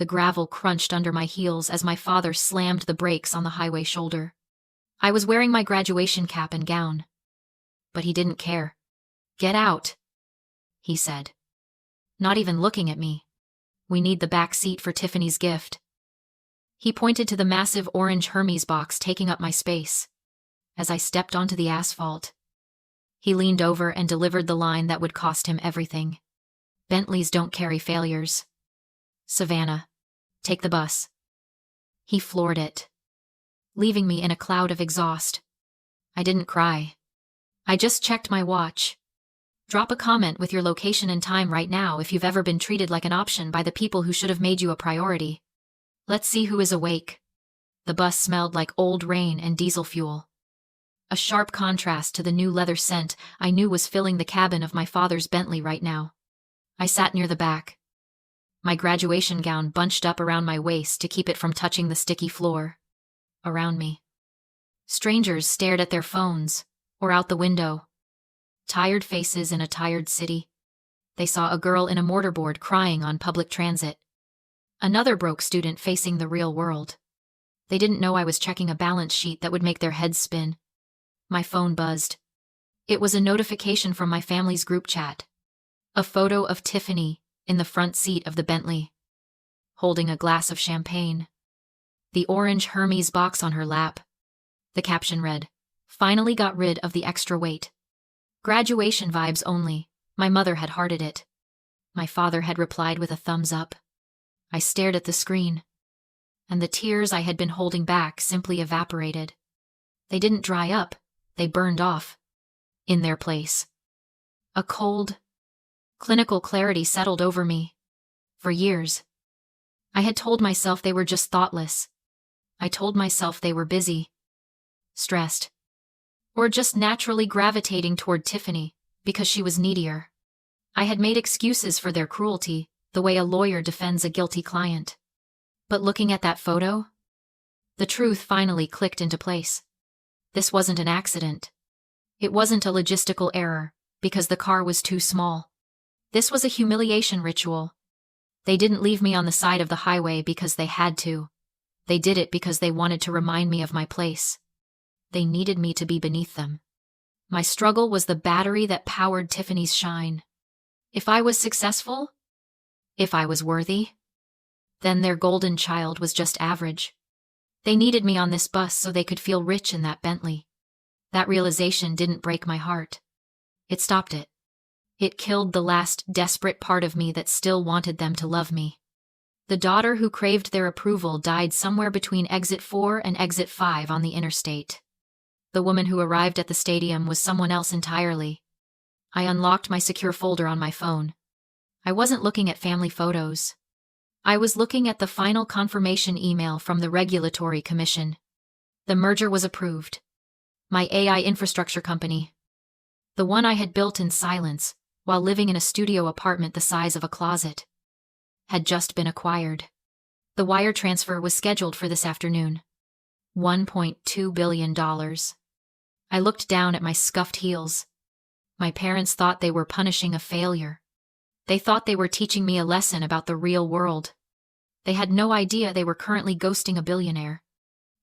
The gravel crunched under my heels as my father slammed the brakes on the highway shoulder. I was wearing my graduation cap and gown. But he didn't care. "Get out," he said. Not even looking at me. "We need the back seat for Tiffany's gift." He pointed to the massive orange Hermes box taking up my space. As I stepped onto the asphalt, he leaned over and delivered the line that would cost him everything. "Bentleys don't carry failures. Savannah, take the bus." He floored it, leaving me in a cloud of exhaust. I didn't cry. I just checked my watch. Drop a comment with your location and time right now if you've ever been treated like an option by the people who should have made you a priority. Let's see who is awake. The bus smelled like old rain and diesel fuel. A sharp contrast to the new leather scent I knew was filling the cabin of my father's Bentley right now. I sat near the back, my graduation gown bunched up around my waist to keep it from touching the sticky floor. Around me, strangers stared at their phones or out the window. Tired faces in a tired city. They saw a girl in a mortarboard crying on public transit. Another broke student facing the real world. They didn't know I was checking a balance sheet that would make their heads spin. My phone buzzed. It was a notification from my family's group chat. A photo of Tiffany in the front seat of the Bentley, holding a glass of champagne. The orange Hermes box on her lap. The caption read, "Finally got rid of the extra weight. Graduation vibes only." My mother had hearted it. My father had replied with a thumbs up. I stared at the screen, and the tears I had been holding back simply evaporated. They didn't dry up, they burned off. In their place, a cold, clinical clarity settled over me. For years, I had told myself they were just thoughtless. I told myself they were busy, stressed, or just naturally gravitating toward Tiffany because she was needier. I had made excuses for their cruelty, the way a lawyer defends a guilty client. But looking at that photo, the truth finally clicked into place. This wasn't an accident. It wasn't a logistical error, because the car was too small. This was a humiliation ritual. They didn't leave me on the side of the highway because they had to. They did it because they wanted to remind me of my place. They needed me to be beneath them. My struggle was the battery that powered Tiffany's shine. If I was successful, if I was worthy, then their golden child was just average. They needed me on this bus so they could feel rich in that Bentley. That realization didn't break my heart. It stopped it. It killed the last desperate part of me that still wanted them to love me. The daughter who craved their approval died somewhere between exit 4 and exit 5 on the interstate. The woman who arrived at the stadium was someone else entirely. I unlocked my secure folder on my phone. I wasn't looking at family photos. I was looking at the final confirmation email from the Regulatory Commission. The merger was approved. My AI infrastructure company, the one I had built in silence while living in a studio apartment the size of a closet, had just been acquired. The wire transfer was scheduled for this afternoon. $1.2 billion. I looked down at my scuffed heels. My parents thought they were punishing a failure. They thought they were teaching me a lesson about the real world. They had no idea they were currently ghosting a billionaire.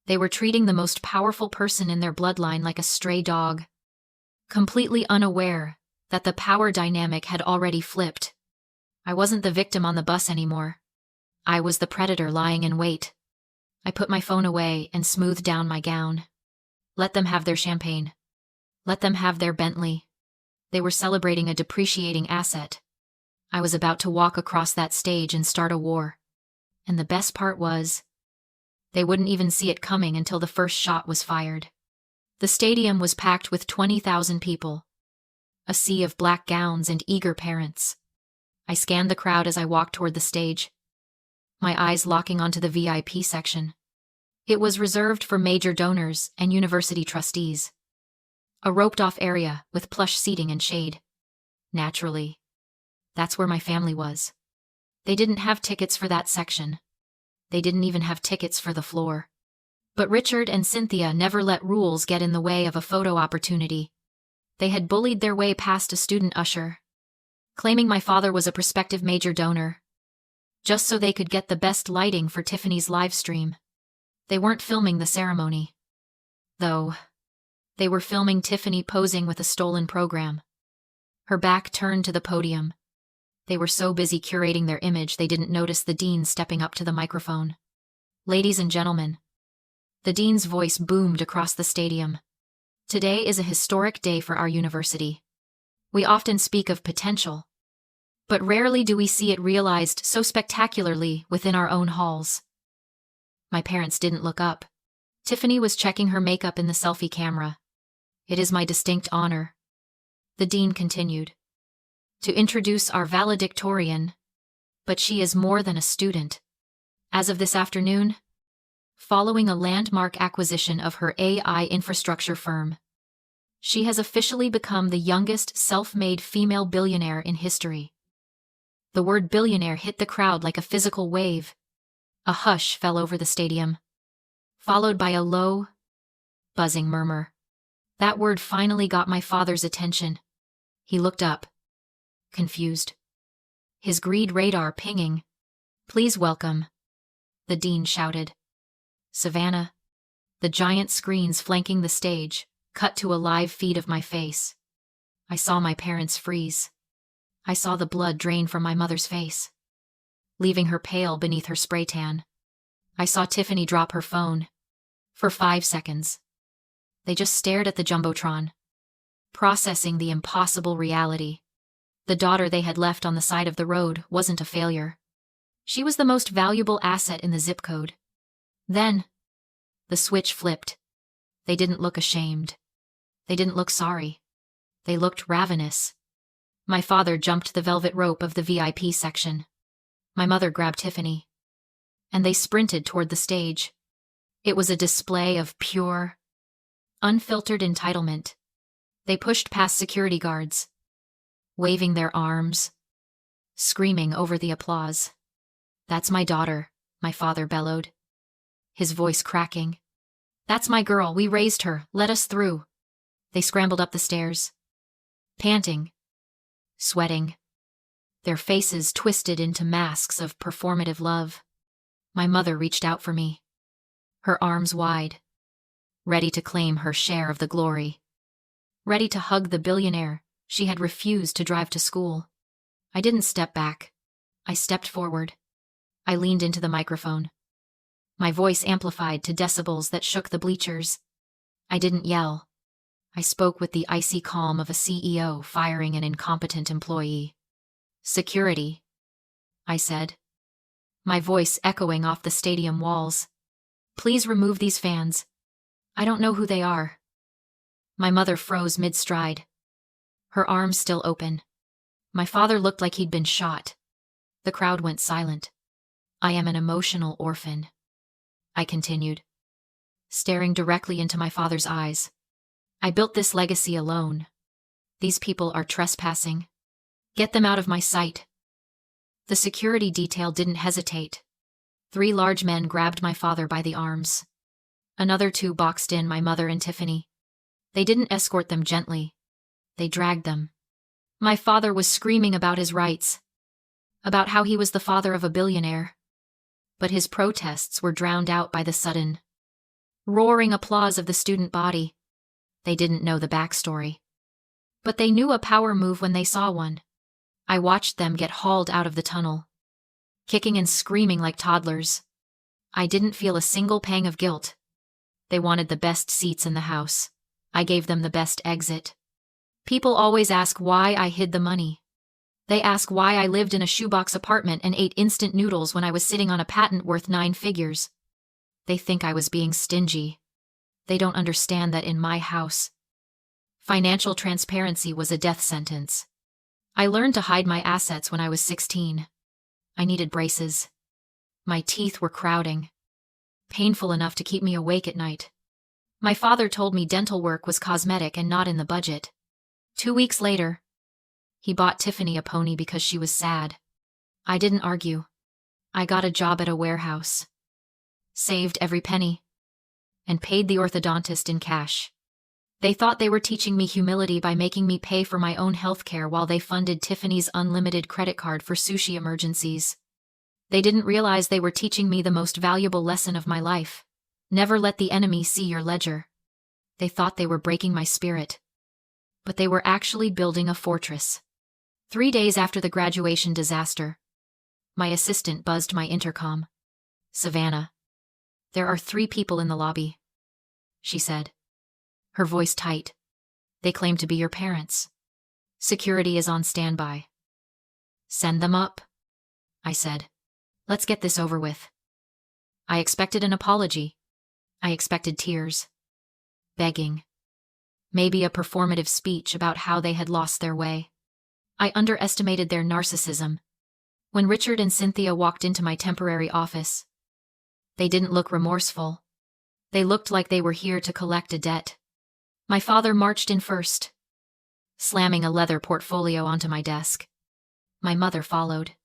They were treating the most powerful person in their bloodline like a stray dog, completely unaware that the power dynamic had already flipped. I wasn't the victim on the bus anymore. I was the predator lying in wait. I put my phone away and smoothed down my gown. Let them have their champagne. Let them have their Bentley. They were celebrating a depreciating asset. I was about to walk across that stage and start a war. And the best part was, they wouldn't even see it coming until the first shot was fired. The stadium was packed with 20,000 people. A sea of black gowns and eager parents. I scanned the crowd as I walked toward the stage, my eyes locking onto the VIP section. It was reserved for major donors and university trustees. A roped-off area with plush seating and shade. Naturally, that's where my family was. They didn't have tickets for that section. They didn't even have tickets for the floor. But Richard and Cynthia never let rules get in the way of a photo opportunity. They had bullied their way past a student usher, claiming my father was a prospective major donor, just so they could get the best lighting for Tiffany's live stream. They weren't filming the ceremony, though. They were filming Tiffany posing with a stolen program. Her back turned to the podium. They were so busy curating their image they didn't notice the dean stepping up to the microphone. "Ladies and gentlemen." The dean's voice boomed across the stadium. "Today is a historic day for our university. We often speak of potential, but rarely do we see it realized so spectacularly within our own halls." My parents didn't look up. Tiffany was checking her makeup in the selfie camera. "It is my distinct honor," the dean continued, "to introduce our valedictorian, but she is more than a student. As of this afternoon, following a landmark acquisition of her AI infrastructure firm, she has officially become the youngest self-made female billionaire in history." The word billionaire hit the crowd like a physical wave. A hush fell over the stadium, followed by a low, buzzing murmur. That word finally got my father's attention. He looked up, confused, his greed radar pinging. "Please welcome," the dean shouted. Savannah. The giant screens flanking the stage cut to a live feed of my face. I saw my parents freeze. I saw the blood drain from my mother's face, leaving her pale beneath her spray tan. I saw Tiffany drop her phone. For 5 seconds, they just stared at the jumbotron, processing the impossible reality. The daughter they had left on the side of the road wasn't a failure. She was the most valuable asset in the zip code. Then, the switch flipped. They didn't look ashamed. They didn't look sorry. They looked ravenous. My father jumped the velvet rope of the VIP section. My mother grabbed Tiffany, and they sprinted toward the stage. It was a display of pure, unfiltered entitlement. They pushed past security guards, waving their arms, screaming over the applause. "That's my daughter," my father bellowed, his voice cracking. "That's my girl, we raised her, let us through." They scrambled up the stairs, panting, sweating, their faces twisted into masks of performative love. My mother reached out for me, her arms wide, ready to claim her share of the glory, ready to hug the billionaire she had refused to drive to school. I didn't step back. I stepped forward. I leaned into the microphone, my voice amplified to decibels that shook the bleachers. I didn't yell. I spoke with the icy calm of a CEO firing an incompetent employee. "Security," I said, my voice echoing off the stadium walls. "Please remove these fans. I don't know who they are." My mother froze mid-stride, her arms still open. My father looked like he'd been shot. The crowd went silent. "I am an emotional orphan," I continued, staring directly into my father's eyes. "I built this legacy alone. These people are trespassing. Get them out of my sight." The security detail didn't hesitate. 3 large men grabbed my father by the arms. Another 2 boxed in my mother and Tiffany. They didn't escort them gently. They dragged them. My father was screaming about his rights, about how he was the father of a billionaire. But his protests were drowned out by the sudden, roaring applause of the student body. They didn't know the backstory, but they knew a power move when they saw one. I watched them get hauled out of the tunnel, kicking and screaming like toddlers. I didn't feel a single pang of guilt. They wanted the best seats in the house. I gave them the best exit. People always ask why I hid the money. They ask why I lived in a shoebox apartment and ate instant noodles when I was sitting on a patent worth 9 figures. They think I was being stingy. They don't understand that in my house, financial transparency was a death sentence. I learned to hide my assets when I was 16. I needed braces. My teeth were crowding, painful enough to keep me awake at night. My father told me dental work was cosmetic and not in the budget. 2 weeks later, he bought Tiffany a pony because she was sad. I didn't argue. I got a job at a warehouse, saved every penny, and paid the orthodontist in cash. They thought they were teaching me humility by making me pay for my own health care while they funded Tiffany's unlimited credit card for sushi emergencies. They didn't realize they were teaching me the most valuable lesson of my life. Never let the enemy see your ledger. They thought they were breaking my spirit, but they were actually building a fortress. 3 days after the graduation disaster, my assistant buzzed my intercom. "Savannah, there are 3 people in the lobby," she said, her voice tight. "They claim to be your parents. Security is on standby." "Send them up," I said. "Let's get this over with." I expected an apology. I expected tears. Begging. Maybe a performative speech about how they had lost their way. I underestimated their narcissism. When Richard and Cynthia walked into my temporary office, they didn't look remorseful. They looked like they were here to collect a debt. My father marched in first, slamming a leather portfolio onto my desk. My mother followed,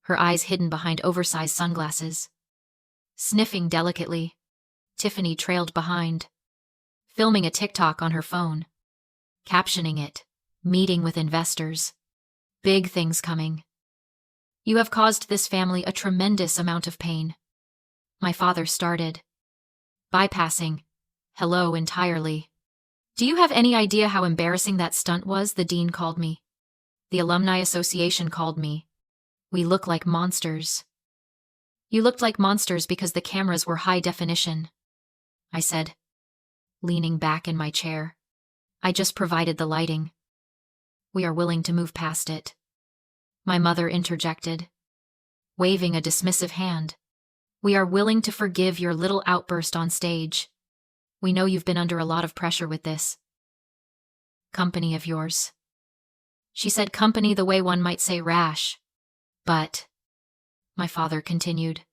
her eyes hidden behind oversized sunglasses. Sniffing delicately, Tiffany trailed behind, filming a TikTok on her phone, captioning it, "Meeting with investors. Big things coming. You have caused this family a tremendous amount of pain." My father started, bypassing hello entirely. "Do you have any idea how embarrassing that stunt was?" The dean called me. The Alumni Association called me. "We look like monsters." "You looked like monsters because the cameras were high definition," I said, leaning back in my chair. "I just provided the lighting. We are willing to move past it." My mother interjected, waving a dismissive hand. "We are willing to forgive your little outburst on stage. We know you've been under a lot of pressure with this company of yours." She said company the way one might say rash. "But," my father continued,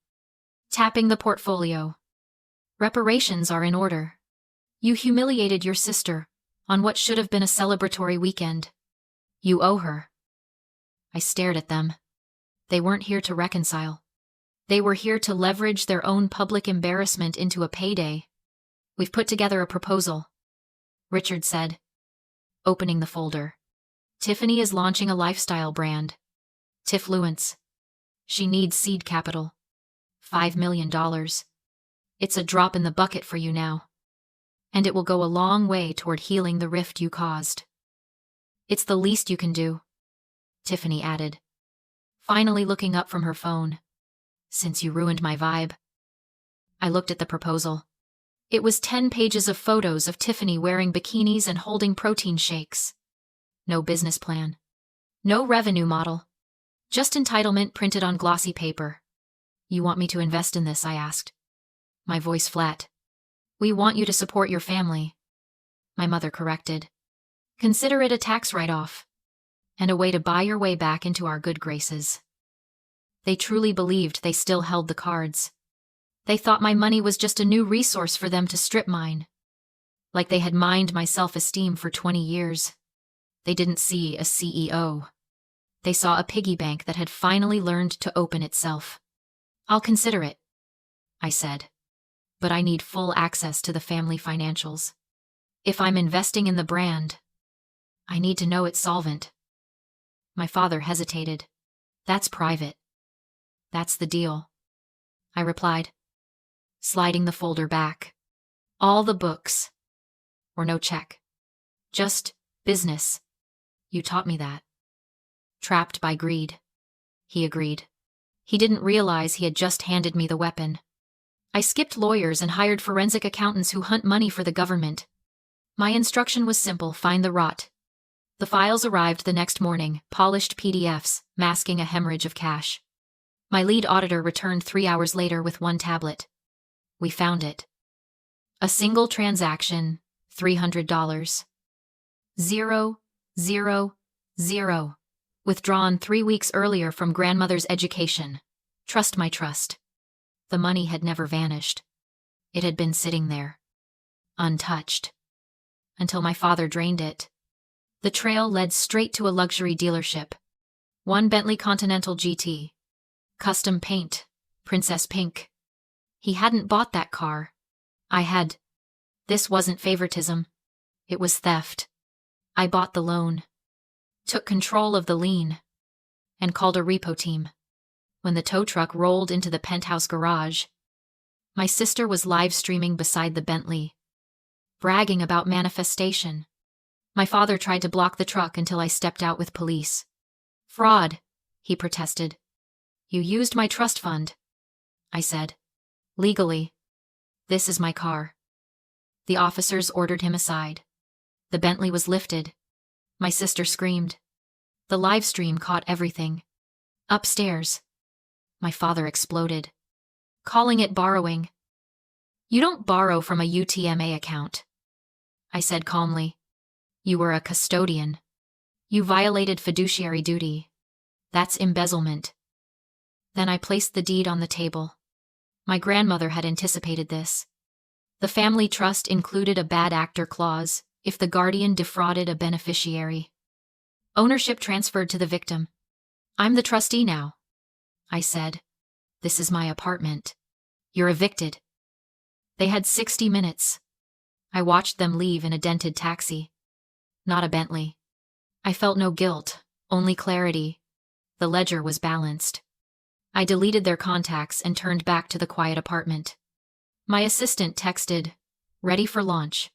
tapping the portfolio, "reparations are in order. You humiliated your sister on what should have been a celebratory weekend. You owe her." I stared at them. They weren't here to reconcile. They were here to leverage their own public embarrassment into a payday. "We've put together a proposal," Richard said, opening the folder. "Tiffany is launching a lifestyle brand, Tiffluence. She needs seed capital. $5 million. It's a drop in the bucket for you now, and it will go a long way toward healing the rift you caused." "It's the least you can do," Tiffany added, finally looking up from her phone. "Since you ruined my vibe." I looked at the proposal. It was 10 pages of photos of Tiffany wearing bikinis and holding protein shakes. No business plan. No revenue model. Just entitlement printed on glossy paper. "You want me to invest in this?" I asked, my voice flat. "We want you to support your family," my mother corrected. "Consider it a tax write-off, and a way to buy your way back into our good graces." They truly believed they still held the cards. They thought my money was just a new resource for them to strip mine, like they had mined my self-esteem for 20 years. They didn't see a CEO. They saw a piggy bank that had finally learned to open itself. "I'll consider it," I said, "but I need full access to the family financials. If I'm investing in the brand, I need to know it's solvent." My father hesitated. "That's private." "That's the deal," I replied, sliding the folder back. "All the books. Or no check. Just business. You taught me that." "Trapped by greed," he agreed. He didn't realize he had just handed me the weapon. I skipped lawyers and hired forensic accountants who hunt money for the government. My instruction was simple: find the rot. The files arrived the next morning, polished PDFs, masking a hemorrhage of cash. My lead auditor returned 3 hours later with 1 tablet. "We found it. A single transaction, $300. 0, 0, 0. Withdrawn 3 weeks earlier from grandmother's education. Trust my trust." The money had never vanished. It had been sitting there, untouched, until my father drained it. The trail led straight to a luxury dealership. 1 Bentley Continental GT. Custom paint, Princess Pink. He hadn't bought that car. I had. This wasn't favoritism. It was theft. I bought the loan, took control of the lien, and called a repo team. when the tow truck rolled into the penthouse garage. My sister was live streaming beside the Bentley, bragging about manifestation. My father tried to block the truck until I stepped out with police. "Fraud," he protested. "You used my trust fund," I said. "Legally. This is my car." The officers ordered him aside. The Bentley was lifted. My sister screamed. The live stream caught everything. Upstairs. My father exploded, calling it borrowing. "You don't borrow from a UTMA account," I said calmly. "You were a custodian. You violated fiduciary duty. That's embezzlement." Then I placed the deed on the table. My grandmother had anticipated this. The family trust included a bad actor clause if the guardian defrauded a beneficiary. Ownership transferred to the victim. "I'm the trustee now," I said. "This is my apartment. You're evicted." They had 60 minutes. I watched them leave in a dented taxi. Not a Bentley. I felt no guilt, only clarity. The ledger was balanced. I deleted their contacts and turned back to the quiet apartment. My assistant texted, "Ready for launch."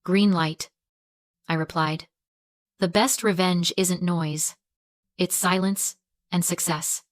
"Green light," I replied. The best revenge isn't noise. It's silence and success.